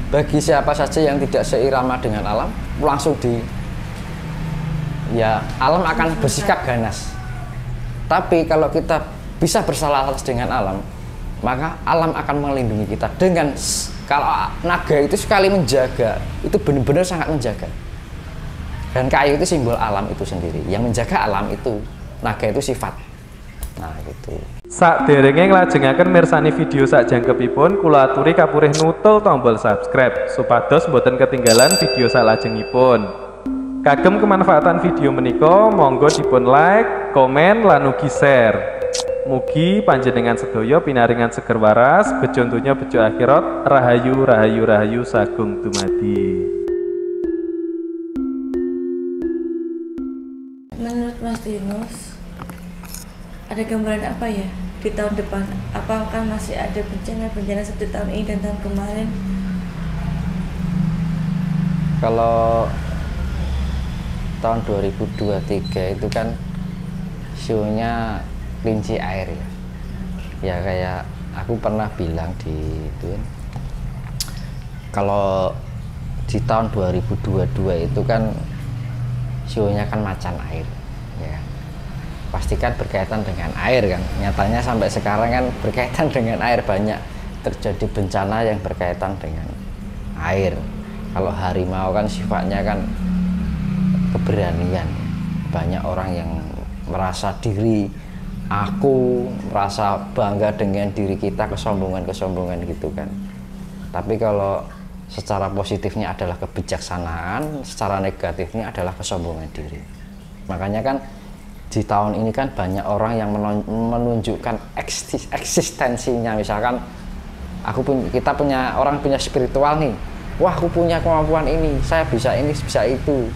bagi siapa saja yang tidak seirama dengan alam, langsung alam akan bersikap ganas. Tapi kalau kita bisa bersalaras dengan alam, maka alam akan melindungi kita. Kalau naga itu sekali menjaga, itu benar-benar sangat menjaga. Dan kayu itu simbol alam itu sendiri. Yang menjaga alam itu, naga itu sifat. Nah, gitu. Sakderenge nglajengaken mirsani video sakjangkepipun, kula aturi kapurih nutul tombol subscribe supados boten ketinggalan video salajengipun. Kagem kemanfaatan video menika monggo dipun like, komen lan ugi share. Mugi panjenengan sedaya pinaringan seger waras, bejo donya bejo akhirat, rahayu rahayu rahayu sagung dumadi. Menurut Mas Dinos, ada gambaran apa ya di tahun depan? Apakah masih ada bencana-bencana seperti tahun ini dan tahun kemarin? Kalau tahun 2023 itu kan sionya kelinci air ya. Ya kayak aku pernah bilang di itu. Kalau di tahun 2022 itu kan sionya kan macan air ya. Pastikan berkaitan dengan air kan. Nyatanya sampai sekarang kan berkaitan dengan air, banyak terjadi bencana yang berkaitan dengan air. Kalau harimau kan sifatnya kan keberanian. Banyak orang yang merasa diri, aku merasa bangga dengan diri kita, kesombongan gitu kan. Tapi kalau secara positifnya adalah kebijaksanaan, secara negatifnya adalah kesombongan diri. Makanya kan di tahun ini kan banyak orang yang menunjukkan eksistensinya. Misalkan kita punya orang punya spiritual nih, wah aku punya kemampuan ini, saya bisa ini bisa itu.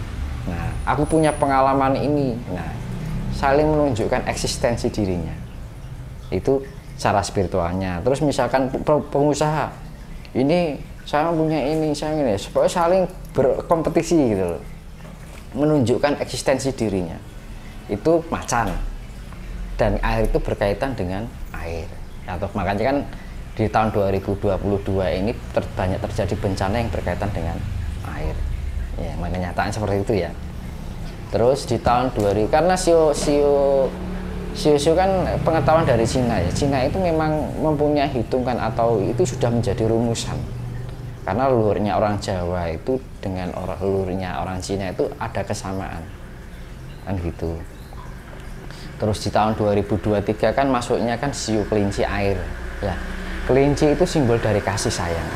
Nah, aku punya pengalaman ini. Nah, saling menunjukkan eksistensi dirinya. Itu cara spiritualnya. Terus misalkan pengusaha, ini saya punya ini, saya ini, supaya saling berkompetisi gitu loh. Menunjukkan eksistensi dirinya. Itu macan. Dan air itu berkaitan dengan air. Atau makanya kan di tahun 2022 ini banyak terjadi bencana yang berkaitan dengan air. Ya, makanya kenyataan seperti itu ya. Terus di tahun 2000 karena sio kan pengetahuan dari Cina ya. Cina itu memang mempunyai hitungan atau itu sudah menjadi rumusan. Karena leluhurnya orang Jawa itu dengan leluhurnya orang Cina itu ada kesamaan. Kan gitu. Terus di tahun 2023 kan masuknya kan sio kelinci air. Ya, kelinci itu simbol dari kasih sayang.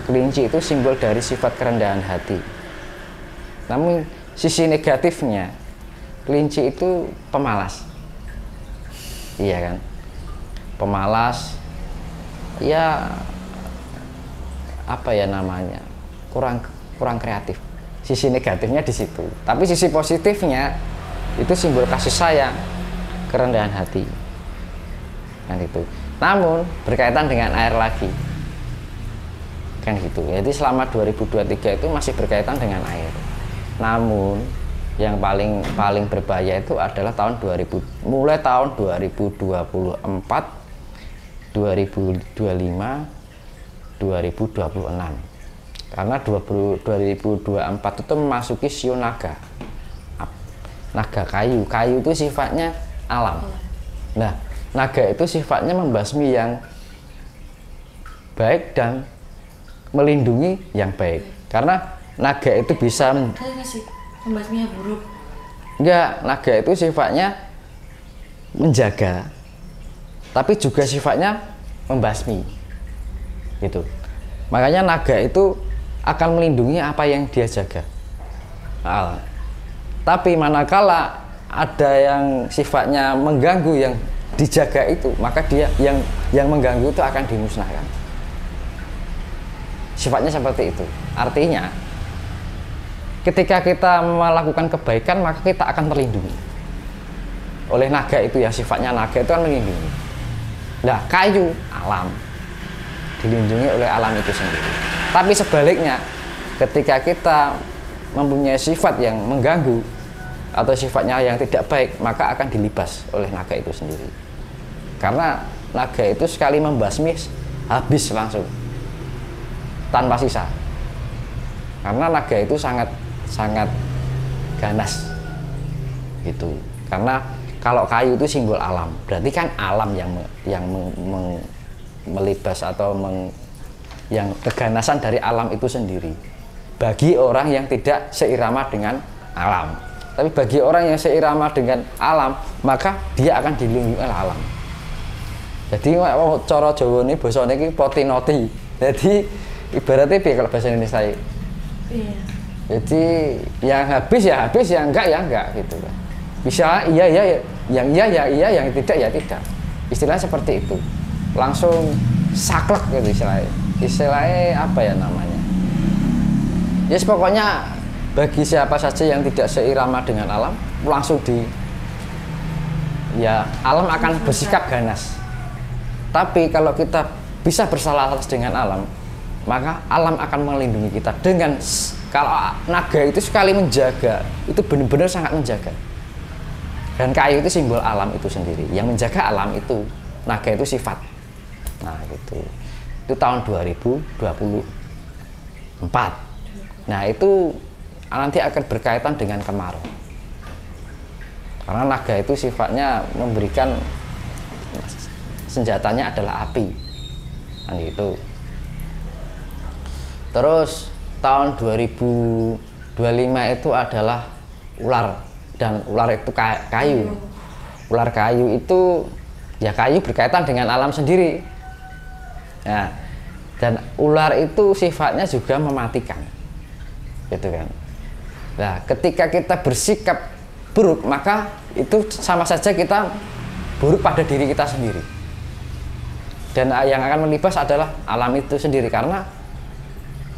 Kelinci itu simbol dari sifat kerendahan hati. Namun sisi negatifnya, kelinci itu pemalas. Iya kan? Pemalas. Ya apa ya namanya? Kurang kreatif. Sisi negatifnya di situ. Tapi sisi positifnya itu simbol kasih sayang, kerendahan hati. Kan itu. Namun berkaitan dengan air lagi. Kan gitu. Jadi selama 2023 itu masih berkaitan dengan air. Namun yang paling berbahaya itu adalah mulai tahun 2024, 2025, 2026. Karena 2024 itu memasuki sio naga. Naga kayu. Kayu itu sifatnya alam. Nah, naga itu sifatnya membasmi yang baik dan melindungi yang baik. Karena naga itu bisa membasmi yang buruk. Enggak, naga itu sifatnya menjaga. Tapi juga sifatnya membasmi. Gitu. Makanya naga itu akan melindungi apa yang dia jaga. Tapi manakala ada yang sifatnya mengganggu yang dijaga itu, maka dia yang mengganggu itu akan dimusnahkan. Sifatnya seperti itu. Artinya ketika kita melakukan kebaikan, maka kita akan terlindungi oleh naga itu ya. Sifatnya naga itu kan melindungi. Nah, kayu alam dilindungi oleh alam itu sendiri. Tapi sebaliknya, ketika kita mempunyai sifat yang mengganggu atau sifatnya yang tidak baik, maka akan dilibas oleh naga itu sendiri. Karena naga itu sekali membasmi habis langsung. tanpa sisa. Karena naga itu sangat ganas gitu. Karena kalau kayu itu simbol alam, berarti kan alam yang melibas atau yang keganasan dari alam itu sendiri. Bagi orang yang tidak seirama dengan alam, tapi bagi orang yang seirama dengan alam, maka dia akan dilindungi oleh alam. Jadi cara Jawa ini basa ini potinoti. Jadi ibaratnya kalau bahasa Indonesia. Iya. Jadi yang habis ya habis, yang enggak gitu kan. Bisa iya yang iya, yang tidak ya tidak. Istilahnya seperti itu. Langsung saklek gitu istilahnya. Istilahnya apa ya namanya? Yes, pokoknya bagi siapa saja yang tidak seirama dengan alam, langsung alam akan bersikap ganas. Tapi kalau kita bisa bersalaras dengan alam, maka alam akan melindungi kita dengan, kalau naga itu sekali menjaga, itu benar-benar sangat menjaga. Dan kayu itu simbol alam itu sendiri. Yang menjaga alam itu, naga itu sifat. Nah gitu. Itu tahun 2024. Nah itu nanti akan berkaitan dengan kemarau. Karena naga itu sifatnya memberikan, senjatanya adalah api. Nah gitu. Terus tahun 2025 itu adalah ular, dan ular itu kayu. Ular kayu itu ya kayu berkaitan dengan alam sendiri. Nah, dan ular itu sifatnya juga mematikan. Gitu kan. Nah, ketika kita bersikap buruk, maka itu sama saja kita buruk pada diri kita sendiri. Dan yang akan melibas adalah alam itu sendiri, karena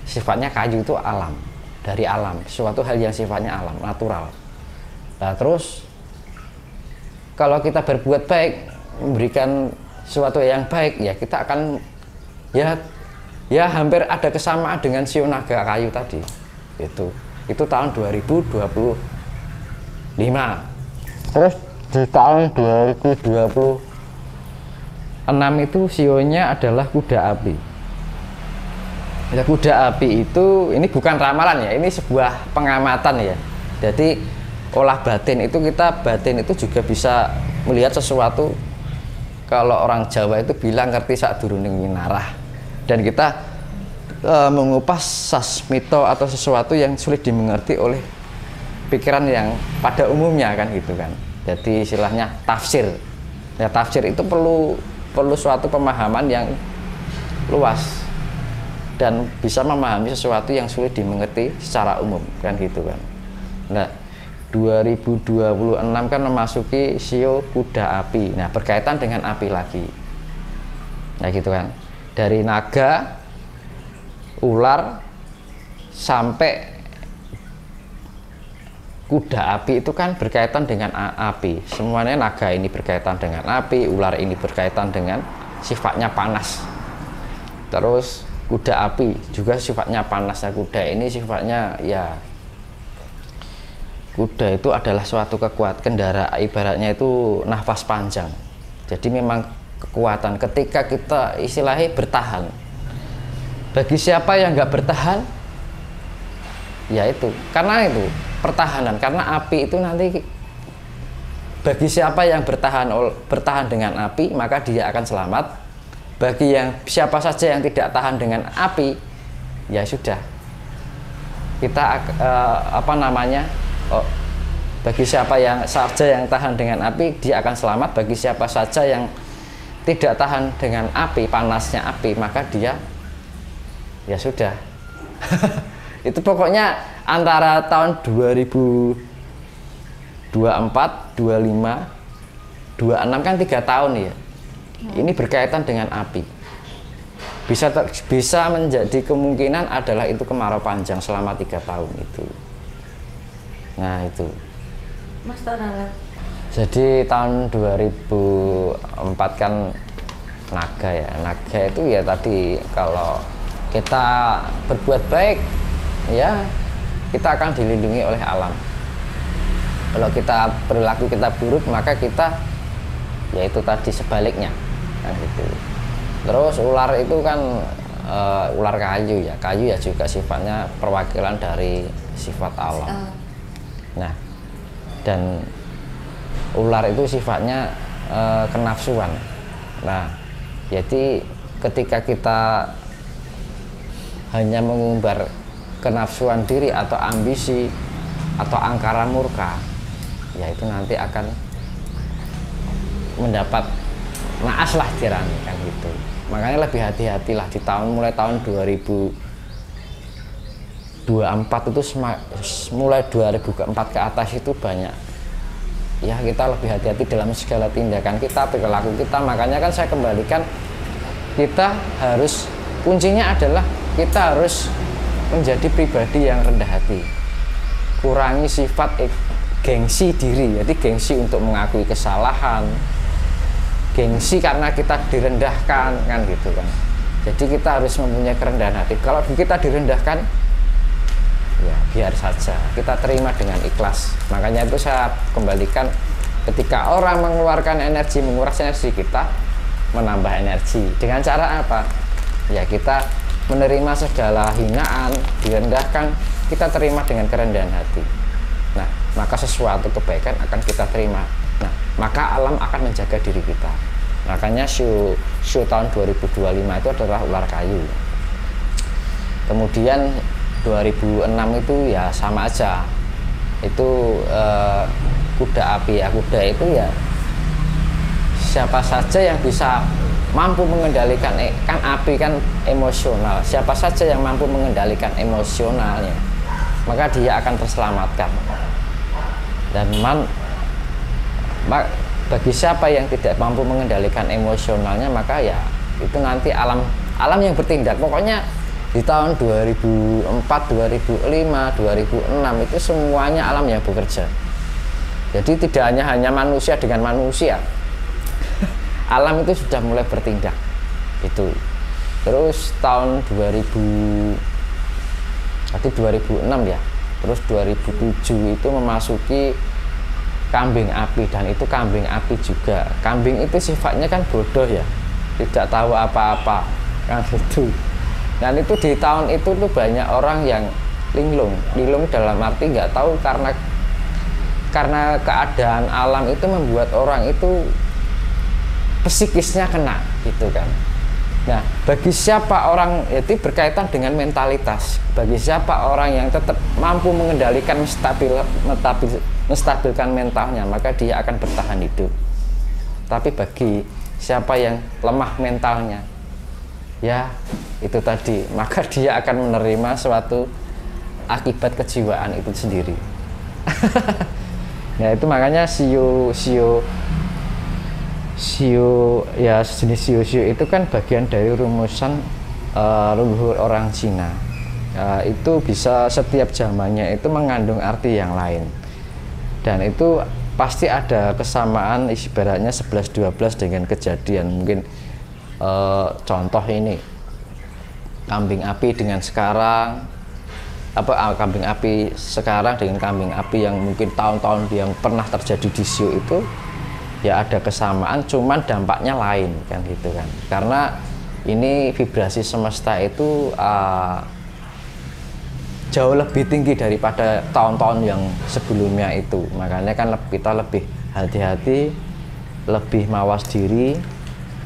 sifatnya kayu itu alam, dari alam, suatu hal yang sifatnya alam, natural. Nah terus kalau kita berbuat baik, memberikan sesuatu yang baik, ya kita akan ya hampir ada kesamaan dengan sio naga kayu tadi. Itu tahun 2025. Terus di tahun 2026 itu sionya adalah kuda api. Ya, kuda api itu, ini bukan ramalan ya, ini sebuah pengamatan ya. Jadi olah batin itu, batin itu juga bisa melihat sesuatu. Kalau orang Jawa itu bilang ngerti sak duruneng winarah. Dan kita mengupas sasmito atau sesuatu yang sulit dimengerti oleh pikiran yang pada umumnya kan gitu kan. Jadi istilahnya tafsir. Ya tafsir itu perlu suatu pemahaman yang luas dan bisa memahami sesuatu yang sulit dimengerti secara umum kan gitu kan. Nah 2026 kan memasuki sio kuda api. Nah berkaitan dengan api lagi. Nah gitu kan. Dari naga, ular sampai kuda api itu kan berkaitan dengan api. Semuanya naga ini berkaitan dengan api, ular ini berkaitan dengan sifatnya panas. Terus kuda api juga sifatnya panas. Nah, kuda ini sifatnya ya, kuda itu adalah suatu kekuatan kendaraan, ibaratnya itu nafas panjang. Jadi memang kekuatan ketika kita istilahnya bertahan. Bagi siapa yang nggak bertahan, ya itu karena itu pertahanan, karena api itu nanti bagi siapa yang bertahan dengan api, maka dia akan selamat. Bagi siapa saja yang tidak tahan dengan api, ya sudah, kita bagi siapa saja yang tahan dengan api, dia akan selamat. Bagi siapa saja yang tidak tahan dengan api, panasnya api, maka dia ya sudah. Itu pokoknya antara tahun 2024, 25, 26 kan 3 tahun ya. Ini berkaitan dengan api. Bisa menjadi kemungkinan adalah itu kemarau panjang selama 3 tahun itu. Nah itu. Mas Tonala. Jadi tahun 2004 kan naga ya. Naga itu ya tadi kalau kita berbuat baik, ya kita akan dilindungi oleh alam. Kalau kita perilaku kita buruk, maka kita ya itu tadi sebaliknya kan gitu. Terus ular itu kan ular kayu ya. Kayu ya juga sifatnya perwakilan dari sifat Allah. Nah, dan ular itu sifatnya kenafsuan. Nah, jadi ketika kita hanya mengumbar kenafsuan diri atau ambisi atau angkara murka, ya itu nanti akan mendapat naas lah tirani kan gitu. Makanya lebih hati-hatilah di mulai tahun 2024 itu mulai 2004 ke atas itu banyak ya, kita lebih hati-hati dalam segala tindakan kita, perilaku kita. Makanya kan saya kembalikan, kita harus, kuncinya adalah kita harus menjadi pribadi yang rendah hati, kurangi sifat gengsi diri. Jadi gengsi untuk mengakui kesalahan, gengsi karena kita direndahkan kan gitu kan. Jadi kita harus mempunyai kerendahan hati. Kalau kita direndahkan, ya biar saja, kita terima dengan ikhlas. Makanya itu saya kembalikan, ketika orang mengeluarkan energi, menguras energi, kita menambah energi. Dengan cara apa? Ya kita menerima segala hinaan, direndahkan, kita terima dengan kerendahan hati. Nah, maka sesuatu kebaikan akan kita terima. Nah, maka alam akan menjaga diri kita. Makanya show tahun 2025 itu adalah ular kayu. Kemudian 2006 itu ya sama aja, itu kuda api ya. Kuda itu ya siapa saja yang bisa mampu mengendalikan, kan api kan emosional, siapa saja yang mampu mengendalikan emosionalnya, maka dia akan terselamatkan. Dan bagi siapa yang tidak mampu mengendalikan emosionalnya, maka ya itu nanti alam yang bertindak. Pokoknya di tahun 2004, 2005, 2006 itu semuanya alam yang bekerja. Jadi tidak hanya manusia dengan manusia, alam itu sudah mulai bertindak itu. Terus tahun 2006 ya, terus 2007 itu memasuki kambing api, dan itu kambing api juga. Kambing itu sifatnya kan bodoh ya, tidak tahu apa-apa kan itu. Dan itu di tahun itu tuh banyak orang yang linglung dalam arti nggak tahu, karena keadaan alam itu membuat orang itu psikisnya kena gitu kan. Nah, bagi siapa orang, itu berkaitan dengan mentalitas. Bagi siapa orang yang tetap mampu mengendalikan, menstabilkan mentalnya, maka dia akan bertahan hidup. Tapi bagi siapa yang lemah mentalnya, ya itu tadi, maka dia akan menerima suatu akibat kejiwaan itu sendiri. Nah, itu makanya sio ya, sejenis sio itu kan bagian dari rumusan leluhur orang Cina. Itu bisa setiap zamannya itu mengandung arti yang lain, dan itu pasti ada kesamaan, ibaratnya 11-12 dengan kejadian. Mungkin contoh ini kambing api dengan sekarang, kambing api sekarang dengan kambing api yang mungkin tahun-tahun yang pernah terjadi di sio itu, ya ada kesamaan, cuman dampaknya lain kan gitu kan. Karena ini vibrasi semesta itu jauh lebih tinggi daripada tahun-tahun yang sebelumnya itu. Makanya kan kita lebih hati-hati, lebih mawas diri,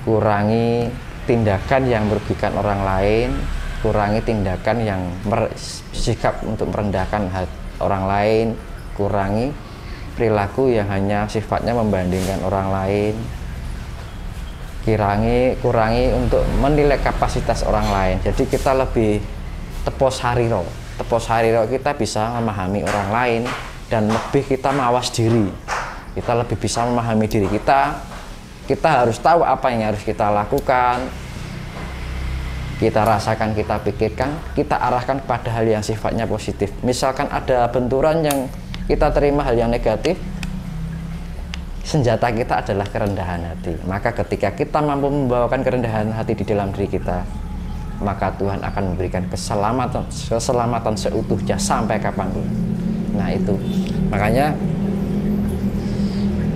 kurangi tindakan yang merugikan orang lain, kurangi tindakan yang sikap untuk merendahkan orang lain, kurangi perilaku yang hanya sifatnya membandingkan orang lain, kurangi untuk menilai kapasitas orang lain. Jadi kita lebih tepos hariro kita bisa memahami orang lain, dan lebih kita mawas diri, kita lebih bisa memahami diri kita harus tahu apa yang harus kita lakukan, kita rasakan, kita pikirkan, kita arahkan pada hal yang sifatnya positif. Misalkan ada benturan yang kita terima hal yang negatif, senjata kita adalah kerendahan hati. Maka ketika kita mampu membawakan kerendahan hati di dalam diri kita, maka Tuhan akan memberikan keselamatan seutuhnya sampai kapanpun. Nah itu, makanya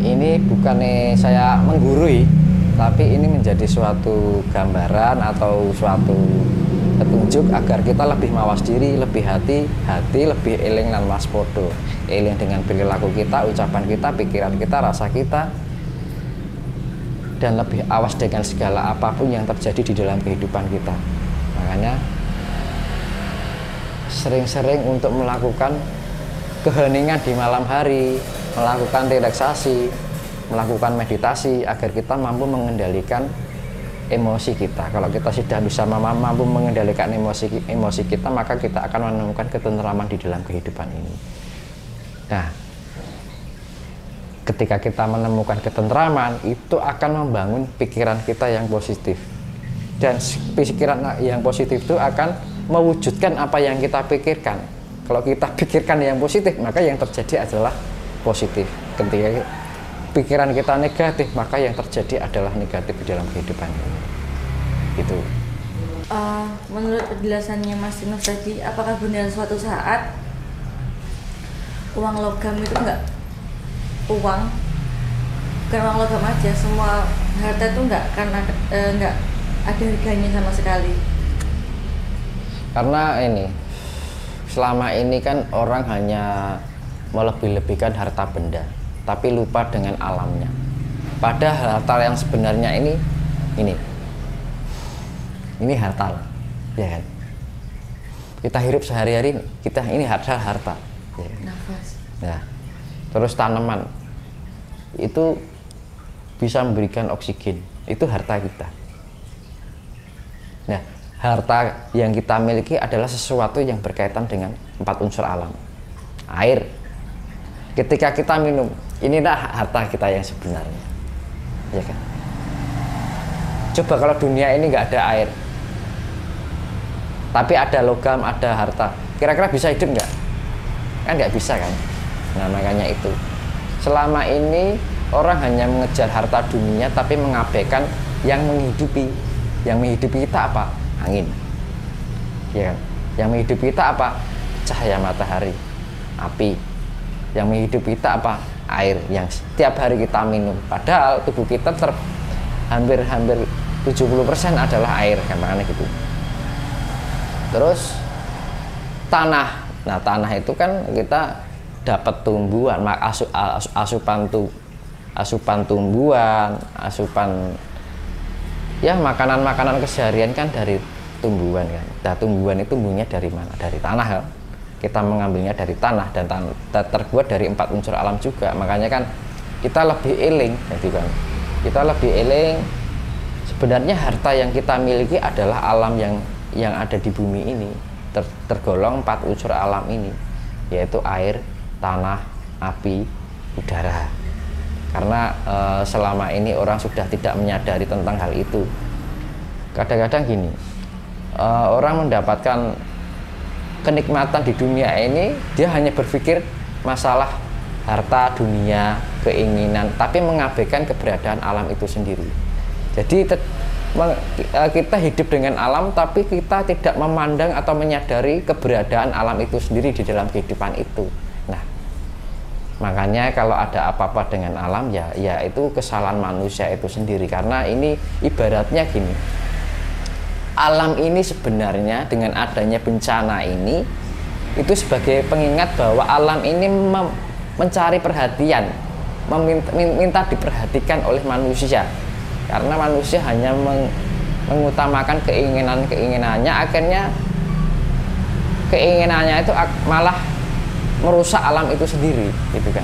ini bukannya saya menggurui, tapi ini menjadi suatu gambaran atau suatu petunjuk agar kita lebih mawas diri, lebih hati-hati, lebih eling lan waspada. Eling dengan perilaku kita, ucapan kita, pikiran kita, rasa kita, dan lebih awas dengan segala apapun yang terjadi di dalam kehidupan kita. Makanya sering-sering untuk melakukan keheningan di malam hari, melakukan relaksasi, melakukan meditasi agar kita mampu mengendalikan emosi kita. Kalau kita sudah bisa mampu mengendalikan emosi kita, maka kita akan menemukan ketentraman di dalam kehidupan ini. Nah, ketika kita menemukan ketentraman, itu akan membangun pikiran kita yang positif. Dan pikiran yang positif itu akan mewujudkan apa yang kita pikirkan. Kalau kita pikirkan yang positif, maka yang terjadi adalah positif. Ketika pikiran kita negatif, maka yang terjadi adalah negatif di dalam kehidupan ini. Gitu. Menurut penjelasannya Mas Dinos tadi, apakah benar suatu saat uang logam itu bukan uang logam aja, semua harta itu enggak ada harganya sama sekali? Karena ini selama ini kan orang hanya melebih-lebihkan harta benda, tapi lupa dengan alamnya. Padahal harta yang sebenarnya ini harta, ya kan? Kita hidup sehari-hari, ini harta, ya. Nafas. Nah, terus tanaman itu bisa memberikan oksigen, itu harta kita. Nah, harta yang kita miliki adalah sesuatu yang berkaitan dengan 4 unsur alam. Air. Ketika kita minum, inilah harta kita yang sebenarnya. Ya kan? Coba kalau dunia ini nggak ada air, tapi ada logam, ada harta, kira-kira bisa hidup nggak? Kan nggak bisa kan? Nah, makanya itu. Selama ini orang hanya mengejar harta dunia, tapi mengabaikan yang menghidupi. Yang menghidupi kita apa? Angin, ya kan? Yang menghidupi kita apa? Cahaya matahari, api. Yang menghidupi kita apa? Air yang setiap hari kita minum. Padahal tubuh kita hampir 70% adalah air, kan? Makanya gitu. Terus tanah. Nah, tanah itu kan kita dapat tumbuhan, asupan tumbuhan, ya makanan keseharian kan dari tumbuhan kan. Nah, tumbuhan itu tumbuhnya dari mana? Dari tanah kan. Kita mengambilnya dari tanah dan terbuat dari 4 unsur alam juga. Makanya kan kita lebih eling, gitu kan. Kita lebih eling. Sebenarnya harta yang kita miliki adalah alam yang ada di bumi ini. Tergolong 4 unsur alam ini, yaitu air, tanah, api, udara. Karena selama ini orang sudah tidak menyadari tentang hal itu. Kadang-kadang gini, orang mendapatkan kenikmatan di dunia ini, dia hanya berpikir masalah harta dunia, keinginan, tapi mengabaikan keberadaan alam itu sendiri. Jadi kita hidup dengan alam, tapi kita tidak memandang atau menyadari keberadaan alam itu sendiri di dalam kehidupan itu. Nah, makanya kalau ada apa-apa dengan alam, ya itu kesalahan manusia itu sendiri. Karena ini ibaratnya gini, alam ini sebenarnya dengan adanya bencana ini itu sebagai pengingat bahwa alam ini mencari perhatian, minta diperhatikan oleh manusia. Karena manusia hanya mengutamakan keinginannya, akhirnya keinginannya itu malah merusak alam itu sendiri, gitu kan.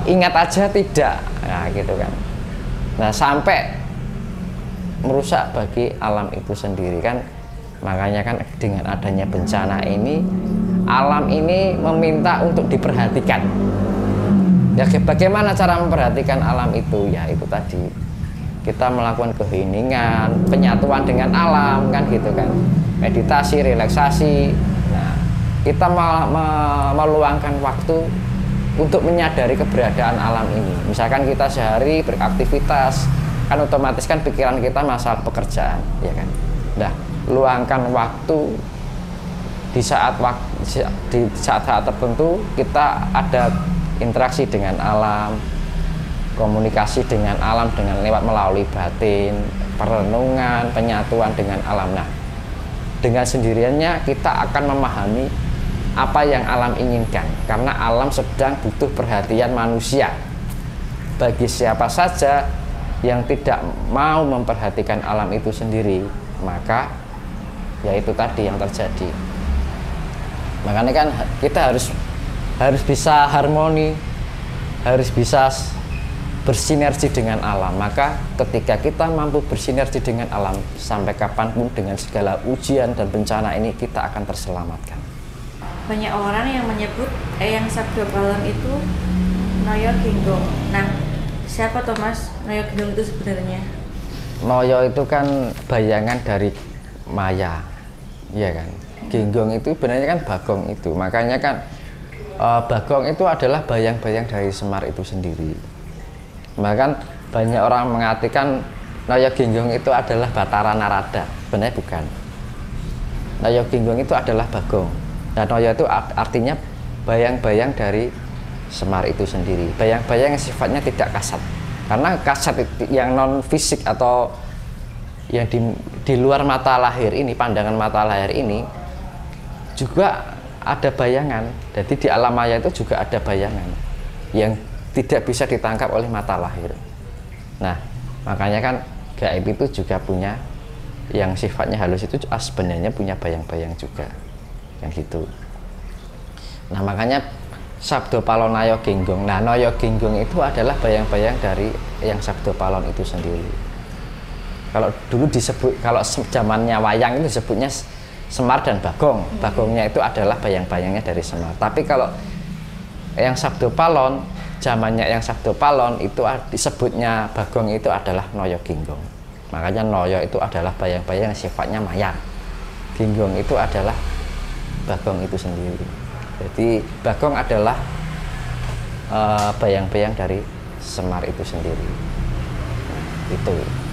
Ingat aja tidak, nah gitu kan. Nah, sampai merusak bagi alam itu sendiri kan. Makanya kan dengan adanya bencana ini, alam ini meminta untuk diperhatikan. Ya, bagaimana cara memperhatikan alam itu? Ya itu tadi, kita melakukan keheningan, penyatuan dengan alam, kan gitu kan. Meditasi, relaksasi. Nah, kita meluangkan waktu untuk menyadari keberadaan alam ini. Misalkan kita sehari beraktivitas, kan otomatis kan pikiran kita masalah pekerjaan, ya kan. Nah, luangkan waktu di saat tertentu kita ada interaksi dengan alam, komunikasi dengan alam dengan lewat melalui batin, perenungan, penyatuan dengan alam. Nah, dengan sendiriannya kita akan memahami apa yang alam inginkan, karena alam sedang butuh perhatian manusia. Bagi siapa saja yang tidak mau memperhatikan alam itu sendiri, maka ya itu tadi yang terjadi. Makanya kan kita harus bisa harmoni, harus bisa bersinergi dengan alam. Maka ketika kita mampu bersinergi dengan alam, sampai kapanpun dengan segala ujian dan bencana ini kita akan terselamatkan. Banyak orang yang menyebut Eyang Sabdo Palon itu Noyo Genggong. Nah, siapa Thomas Noyo Genggong itu sebenarnya? Noyo itu kan bayangan dari Maya, iya kan. Genggong itu sebenarnya kan Bagong itu. Makanya kan Bagong itu adalah bayang-bayang dari Semar itu sendiri. Bahkan banyak orang mengartikan Noyo Genggong itu adalah Batara Narada. Sebenarnya bukan. Noyo Genggong itu adalah Bagong. Dan Noyo itu artinya bayang-bayang dari Semar itu sendiri. Bayang-bayang yang sifatnya tidak kasat. Karena kasat yang non fisik atau yang di luar mata lahir ini, pandangan mata lahir ini juga ada bayangan. Jadi di alam maya itu juga ada bayangan yang tidak bisa ditangkap oleh mata lahir. Nah, makanya kan gaib itu juga punya yang sifatnya halus, itu sebenarnya punya bayang-bayang juga, yang gitu. Nah, makanya Sabdo Palon Noyo Genggong. Nah, Noyo Genggong itu adalah bayang-bayang dari yang Sabdo Palon itu sendiri. Kalau dulu disebut, kalau zamannya wayang itu disebutnya Semar dan Bagong. Bagongnya itu adalah bayang-bayangnya dari Semar. Tapi kalau yang Sabdo Palon, zamannya yang Sabdo Palon itu disebutnya Bagong itu adalah Noyo Genggong. Makanya Noyo itu adalah bayang-bayang yang sifatnya maya. Genggong itu adalah Bagong itu sendiri. Jadi Bagong adalah bayang-bayang dari Semar itu sendiri. Nah, itu.